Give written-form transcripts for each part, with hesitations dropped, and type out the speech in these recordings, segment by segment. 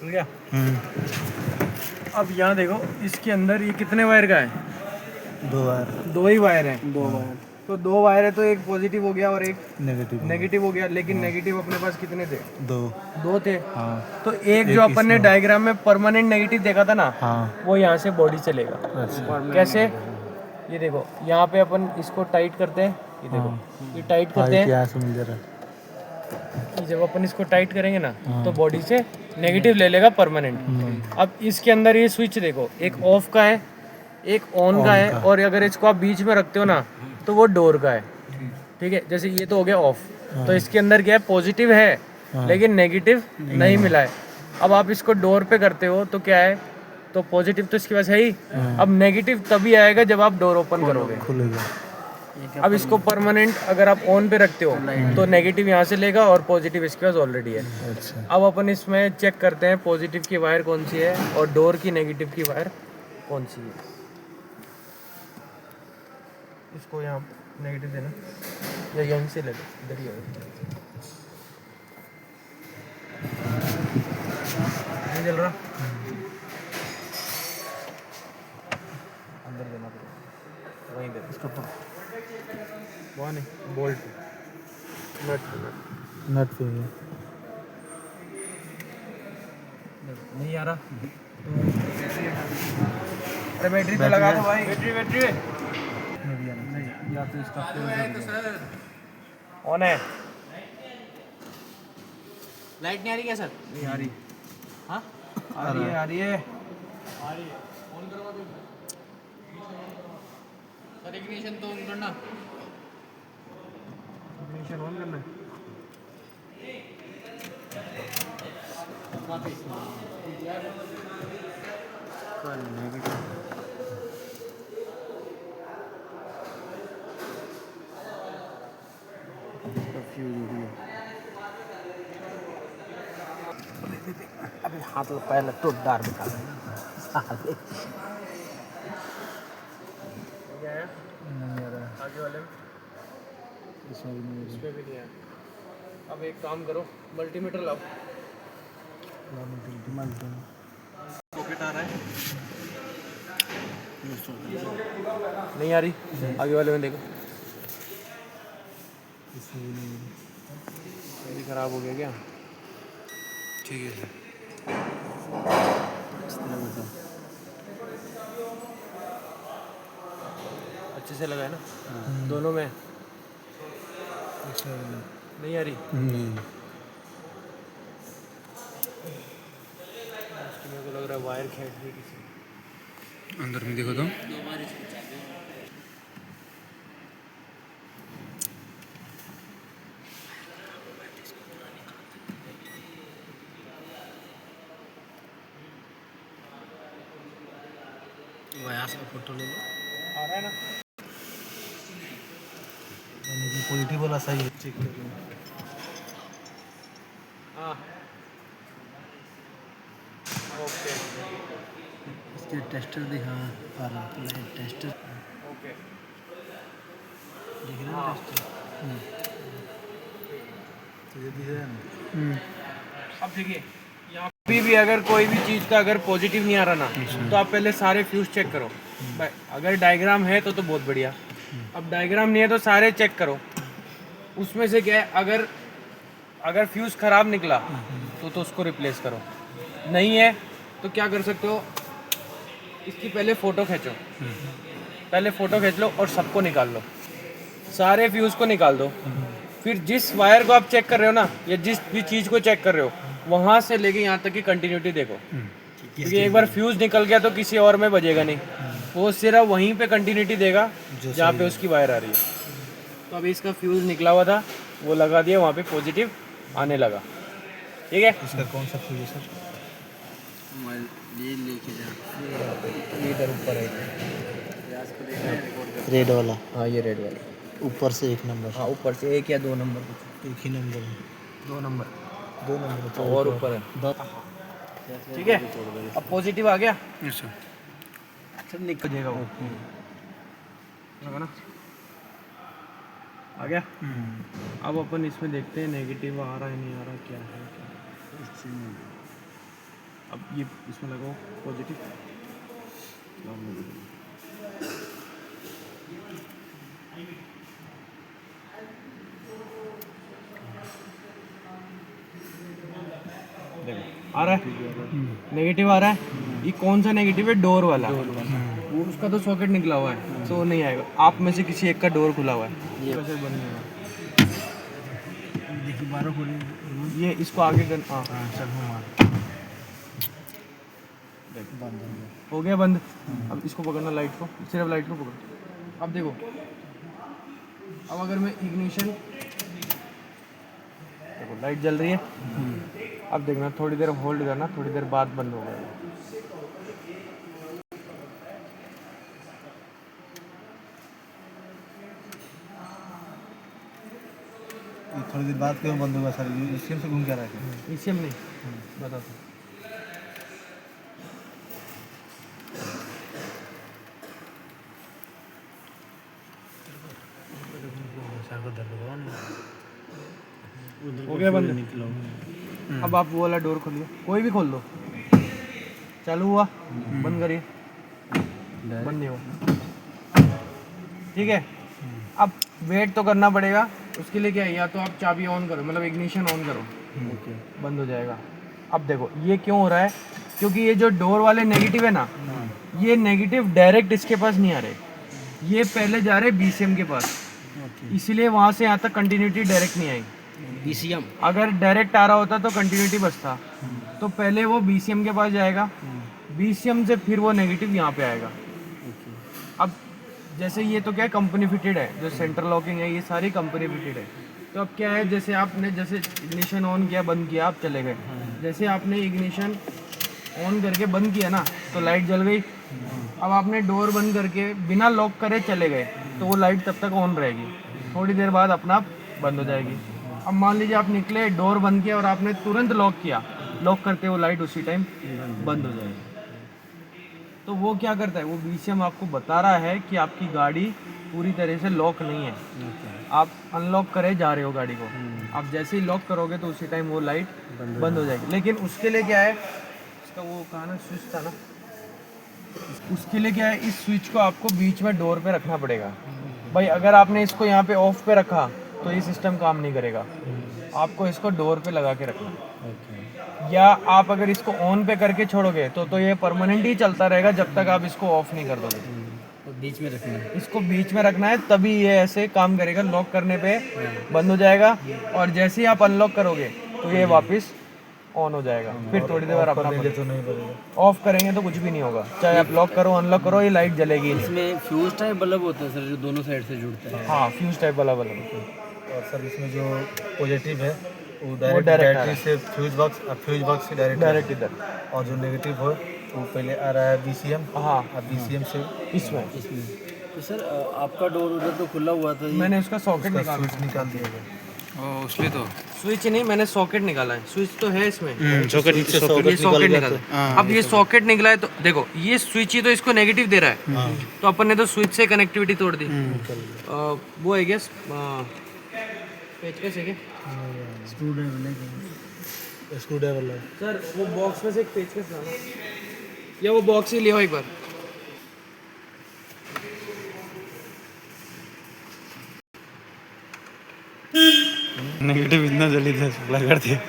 गया। अब यहाँ देखो इसके अंदर ये कितने वायर का है? 2 वायर, 2 ही वायर है। 2 वायर। तो 2 वायर है तो एक पॉजिटिव हो गया और एक नेगेटिव हो गया। लेकिन नेगेटिव अपने पास कितने थे? 2 थे। हाँ। तो एक जो अपन ने डायग्राम में परमानेंट नेगेटिव देखा था ना, हाँ। वो यहाँ से बॉडी चलेगा। अच्छा। कैसे? ये देखो यहाँ पे अपन इसको टाइट करते हैं, ये देखो ये टाइट करते हैं। जब अपन इसको टाइट करेंगे ना तो बॉडी से नेगेटिव ले लेगा परमानेंट। अब इसके अंदर ये स्विच देखो, एक ऑफ का है, एक ऑन का है, और अगर इसको आप बीच में रखते हो ना तो वो डोर का है। ठीक है, जैसे ये तो हो गया ऑफ, तो इसके अंदर क्या है, पॉजिटिव है लेकिन नेगेटिव नहीं मिला है। अब आप इसको डोर पे करते हो तो क्या है, तो पॉजिटिव तो इसके पास है ही। अब नेगेटिव तभी आएगा जब आप डोर ओपन करोगे, खुलेगा। अब इसको परमानेंट अगर आप ऑन पे रखते हो तो नेगेटिव यहाँ से लेगा और पॉजिटिव इसके पास ऑलरेडी है। अच्छा। अब अपन इसमें चेक करते हैं पॉजिटिव की वायर कौन सी है और डोर की नेगेटिव की वायर कौन सी है। इसको यहाँ नेगेटिव देना या यहीं से ले लो, इधर ही नहीं जल रहा, अंदर देना पड़ेगा, वहीं दे इसको। वहाँ नहीं, बोल्ट नट पे नहीं आ रहा तो अरे बैटरी पे लगा दो भाई, बैटरी नहीं, या तो इसका ऑन है। लाइट नहीं आ रही क्या सर? नहीं आ रही। हाँ आ रही है, आ रही है। ऑन करवा दो सर, इग्निशन तो ऑन करना, इग्निशन ऑन करना है। अबे हाथ पहले तो डार दिखा आगे वाले इसमें भी नहीं है। अब एक काम करो, मल्टीमीटर लाओ। सॉकेट आ रहा है, नहीं आ रही, आगे वाले में देखो। इसमें खराब हो गया क्या? ठीक है अच्छे से लगाए ना दोनों में? नहीं आ रही। मेरे को लग रहा है वायर खींच दी किसी अंदर में, देखो तो वायर का फोटो ले लो, आ रहा है ना? पॉजिटिव वाला सही है, चेक करो। हाँ ओके, इसके टेस्टर दिखा आ रहा है, टेस्टर ओके दिख रहा है टेस्टर। तो ये दिख रहा है ना। अब देखिए यहाँ भी अगर कोई भी चीज़ का अगर पॉजिटिव नहीं आ रहा ना तो आप पहले सारे फ्यूज चेक करो। अगर डायग्राम है तो बहुत बढ़िया, अब डायग्राम नहीं है तो सारे चेक करो। उसमें से क्या है, अगर फ्यूज खराब निकला तो उसको रिप्लेस करो, नहीं है तो क्या कर सकते हो, इसकी पहले फ़ोटो खींचो, पहले फ़ोटो खींच लो और सबको निकाल लो, सारे फ्यूज़ को निकाल दो। फिर जिस वायर को आप चेक कर रहे हो ना या जिस भी चीज़ को चेक कर रहे हो वहाँ से लेके यहाँ तक की कंटिन्यूटी देखो, क्योंकि एक बार फ्यूज़ निकल गया तो किसी और में बजेगा नहीं, वो सिर्फ वहीं पे कंटिन्यूटी देगा जहाँ पे उसकी वायर आ रही है। तो अभी इसका फ्यूज़ निकला हुआ था, वो लगा दिया, वहाँ पे पॉजिटिव आने लगा। ठीक है, इसका कौन सा फ्यूज है सर? ये लेके जा, इधर ऊपर है रेड वाला। हाँ ये रेड वाला, ऊपर से 1 नंबर। हाँ ऊपर से 1 या 2 नंबर, कुछ एक ही नंबर है, 2 नंबर, 2 नंबर और ऊपर है। ठीक है, अब पॉजिटिव आ गया। टेस्टर निकल हो जाएगा वो लगा ना आ गया। अब अपन इसमें देखते हैं नेगेटिव आ रहा है नहीं आ रहा क्या है क्या। अब ये इसमें लगाओ पॉजिटिव। देखो आ रहा है नेगेटिव आ रहा है। ये कौन सा नेगेटिव है? डोर वाला। वो उसका तो सॉकेट निकला हुआ है तो वो नहीं आएगा। आप में से किसी एक का डोर खुला हुआ है ये कैसे बंद नहीं होगा। देखिए 12 खोली ये इसको आगे कर हाँ चल मार बंद हो गया बंद। अब इसको पकड़ना लाइट को सिर्फ लाइट को पकड़ो। अब देखो अब अगर मैं इग्निशन देखो लाइट जल रही है। अब देखना थोड़ी देर होल्ड करना थोड़ी देर बाद बंद हो जाएगा। थोड़ी देर बाद क्यों बंद होगा सर? इसके से घूम क्या रहा है? इससे हम नहीं बताओ तो। हो गया बंद। अब आप वो वाला डोर खोलिए कोई भी खोल दो। चालू हुआ बंद करिए बंद नहीं हुआ ठीक है। अब वेट तो करना पड़ेगा उसके लिए क्या है या तो आप चाबी ऑन करो मतलब इग्निशन ऑन करो बंद हो जाएगा। अब देखो ये क्यों हो रहा है क्योंकि ये जो डोर वाले नेगेटिव है ना ये नेगेटिव डायरेक्ट इसके पास नहीं आ रहे। ये पहले जा रहे BCM के पास इसीलिए वहाँ से यहाँ तक कंटिन्यूटी डायरेक्ट नहीं आई। BCM अगर डायरेक्ट आ रहा होता तो कंटिन्यूटी बचता। तो पहले वो BCM के पास जाएगा BCM से फिर वो नेगेटिव यहाँ पे आएगा। अब जैसे ये तो क्या है कंपनी फिटेड है जो सेंट्रल लॉकिंग है ये सारी कंपनी फिटेड है। तो अब क्या है जैसे आपने जैसे इग्निशन ऑन किया बंद किया आप चले गए। जैसे आपने इग्निशन ऑन करके बंद किया ना तो लाइट जल गई। अब आपने डोर बंद करके बिना लॉक करे चले गए तो वो लाइट तब तक ऑन रहेगी थोड़ी देर बाद अपना आप बंद हो जाएगी। अब मान लीजिए आप निकले डोर बंद किया और आपने तुरंत लॉक किया लॉक करते वो लाइट उसी टाइम बंद हो जाएगी। तो वो क्या करता है वो BCM आपको बता रहा है कि आपकी गाड़ी पूरी तरह से लॉक नहीं है। आप अनलॉक करे जा रहे हो गाड़ी को। आप जैसे ही लॉक करोगे तो उसी टाइम वो लाइट बंद हो जाएगी। लेकिन उसके लिए क्या है इसका वो कहा ना स्विच था ना उसके लिए क्या है इस स्विच को आपको बीच में डोर पे रखना पड़ेगा। भाई अगर आपने इसको यहाँ पे ऑफ पे रखा तो ये सिस्टम काम नहीं करेगा। आपको इसको डोर पे लगा के रखना या आप अगर इसको ऑन पे करके छोड़ोगे तो ये परमानेंट ही चलता रहेगा जब तक आप इसको ऑफ नहीं कर दोगे। तो बीच में रखना है इसको बीच में रखना है तभी ये ऐसे काम करेगा। लॉक करने पे बंद हो जाएगा और जैसे ही आप अनलॉक करोगे तो ये वापस ऑन हो जाएगा। फिर थोड़ी देर बाद अपना तो नहीं बनेगा। ऑफ करेंगे तो कुछ भी नहीं होगा चाहे आप लॉक करो अनलॉक करो ये लाइट जलेगी। इसमें फ्यूज टाइप बल्ब होता है सर जो दोनों साइड से जुड़ता है? हाँ फ्यूज टाइप वाला बल्ब। और सर इसमें जो पॉजिटिव है वो डायरेक्ट बैटरी से फ्यूज बॉक्स से डायरेक्ट इधर और जो नेगेटिव हो वो पहले आ रहा है BCM। हाँ अब BCM से इसमें तो सर आपका डोर उधर तो खुला हुआ था मैंने उसका सॉकेट निकाला स्विच निकाल दिया गया। उसलिए तो स्विच नहीं मैंने सॉकेट निकाला है। स्विच तो है इसमें सॉकेट ये सॉकेट निकाला है। अब ये सॉकेट निकला है तो देखो ये स्विच ही तो इसको नेगेटिव दे रहा है तो अपन ने तो स्विच से कनेक्टिविटी तोड़ दी। वो है गैस पेचकस है क्या स्क्रू ड्राइवर सर वो बॉक्स में से एक पेचकस लाना या वो बॉक्स ही ले आओ एक बार। नेगेटिव इतना जल्दी से सप्लाई कर दिया।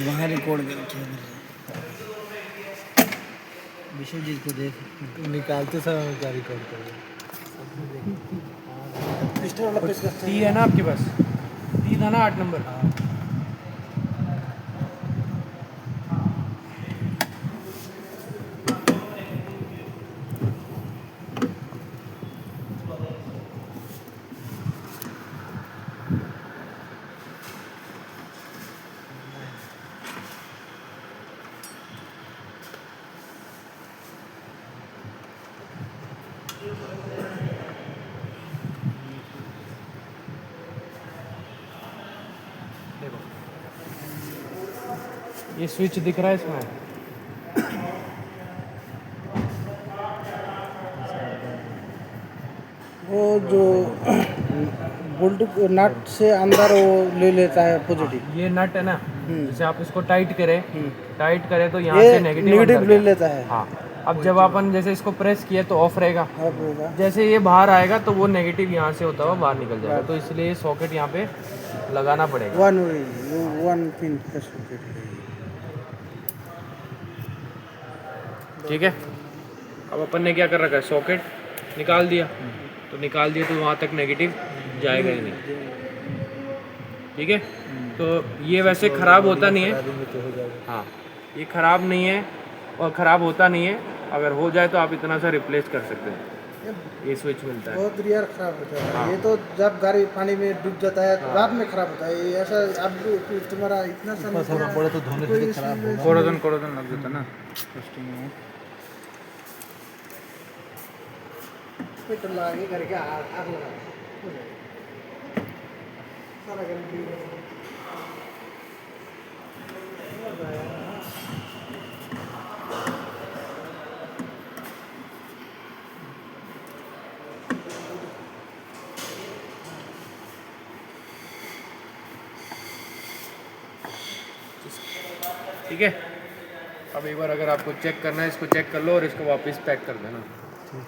वहाँ रिकॉर्ड करके विश्वजीत को देख निकालते समय क्या रिकॉर्ड कर टी है ना आपके पास? टी था ना 8 नंबर। ये स्विच दिख रहा है इसमें जो बोल्ट नट से अंदर वो ले लेता है पॉजिटिव। ये नट है ना, हम्म। जैसे आप इसको टाइट करें तो यहाँ ये से नेगेटिव नेगेटिव अंदर ले गया। लेता है। हाँ, अब जब अपन जैसे इसको प्रेस किया तो ऑफ रहेगा, अब होगा जैसे ये बाहर आएगा तो वो नेगेटिव यहाँ से होता हुआ बाहर निकल जाएगा, तो इसलिए सॉकेट यहाँ पे लगाना पड़ेगा। वन पिन का सॉकेट है। ठीक है, अब अपन ने क्या कर रखा है, सॉकेट निकाल दिया, तो निकाल दिया तो वहाँ तक नेगेटिव जाएगा ही नहीं। ठीक है, तो ये वैसे ख़राब होता नहीं है। हाँ, ये ख़राब नहीं है और ख़राब होता नहीं है, अगर हो जाए तो आप इतना सा रिप्लेस कर सकते हैं। ये स्विच मिलता है। बहुत रेयर खराब होता है। ये तो जब गाड़ी पानी में डूब जाता है तो बाद में खराब होता है। ये ऐसा अब तुम्हारा इतना समस्या पड़े तो धोने से खराब होगा। कोरोजन लग जाता ना टेस्टिंग में। पेट्रोल लगा के करके आग लगा हो जाएगा सारा गाड़ी। ठीक है, अब एक बार अगर आपको चेक करना है, इसको चेक कर लो और इसको वापस पैक कर देना।